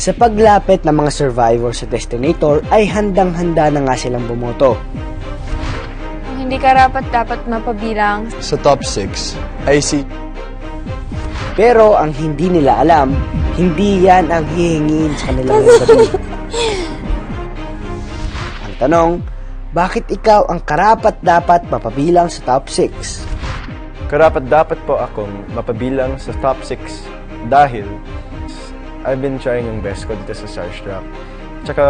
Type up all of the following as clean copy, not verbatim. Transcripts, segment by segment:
Sa paglapit ng mga survivor sa Destinator ay handang-handa na nga silang bumoto. Ang hindi karapat-dapat mapabilang sa top 6 ay si... Pero ang hindi nila alam, hindi yan ang hihingin sa kanilang gabi. Ang tanong, bakit ikaw ang karapat-dapat mapabilang sa top 6? Karapat-dapat po akong mapabilang sa top 6 dahil I've been trying yung best ko dito sa Starstruck. Tsaka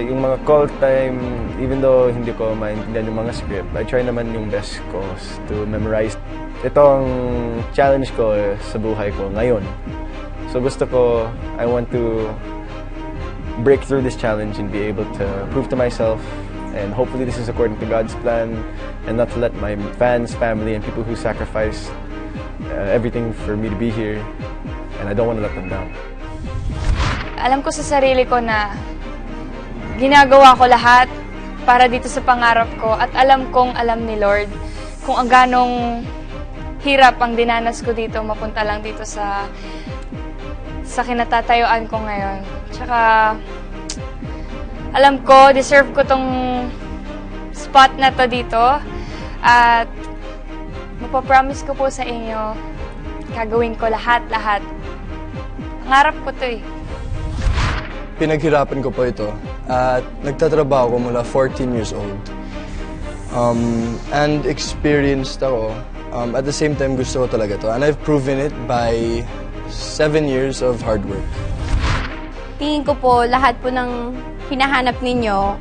yung mga call time, even though hindi ko maintindihan yung mga script, I try naman yung best ko to memorize. Ito ang challenge ko sa buhay ko ngayon. So gusto ko, I want to break through this challenge and be able to prove to myself, and hopefully this is according to God's plan, and not to let my fans, family, and people who sacrifice everything for me to be here, and I don't want to let them down. alam ko sa sarili ko na ginagawa ko lahat para dito sa pangarap ko at alam kong alam ni Lord kung ang ganong hirap ang dinanas ko dito, mapunta lang dito sa kinatatayuan ko ngayon. Tsaka, alam ko, deserve ko tong spot na to dito. At, mapapromise ko po sa inyo, gagawin ko lahat-lahat. Pangarap ko to eh. Pinaghirapan ko po ito at nagtatrabaho ko mula 14 years old. And experienced ako. At the same time, gusto ko talaga to. And I've proven it by 7 years of hard work. Tingin ko po, lahat po ng hinahanap ninyo,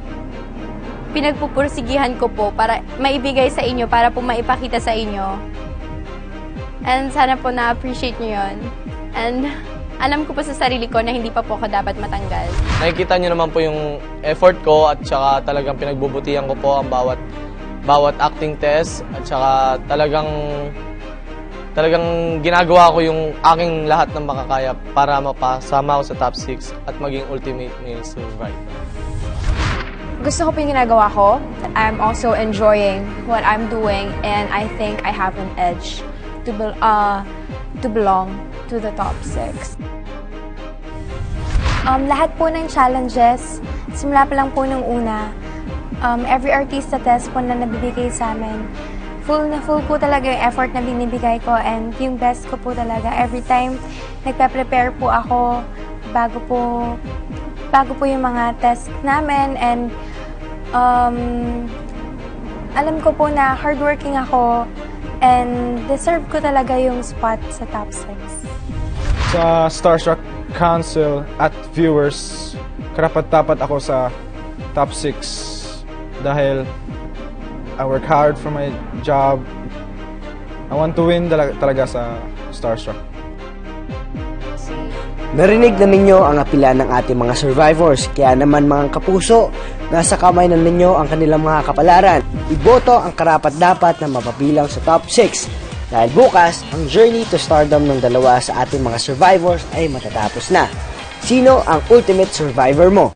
pinagpupursigihan ko po para maibigay sa inyo, para po maipakita sa inyo. And sana po na-appreciate nyo yun. And alam ko po sa sarili ko na hindi pa po ako dapat matanggal. Nakikita nyo naman po yung effort ko at saka talagang pinagbubutihan ko po ang bawat acting test at saka talagang ginagawa ko yung aking lahat ng makakaya para mapasama ako sa top 6 at maging ultimate male survivor. Gusto ko po yung ginagawa ko. I'm also enjoying what I'm doing and I think I have an edge to belong to the top 6. Lahat po ng challenges, simula pa lang po nung una, every artista test po na nabibigay sa amin, full na full po talaga yung effort na binibigay ko and yung best ko po talaga. Every time, nagpe-prepare po ako bago po yung mga test namin and alam ko po na hardworking ako and deserve ko talaga yung spot sa top 6. Sa Starstruck Council at viewers, karapat-dapat ako sa top 6 dahil I work hard for my job. I want to win talaga sa Starstruck. Narinig na ninyo ang apela ng ating mga survivors, kaya naman mga kapuso, nasa kamay na ninyo ang kanilang mga kapalaran. Iboto ang karapat-dapat na mapabilang sa top 6 dahil bukas, ang journey to stardom ng dalawa sa ating mga survivors ay matatapos na. Sino ang ultimate survivor mo?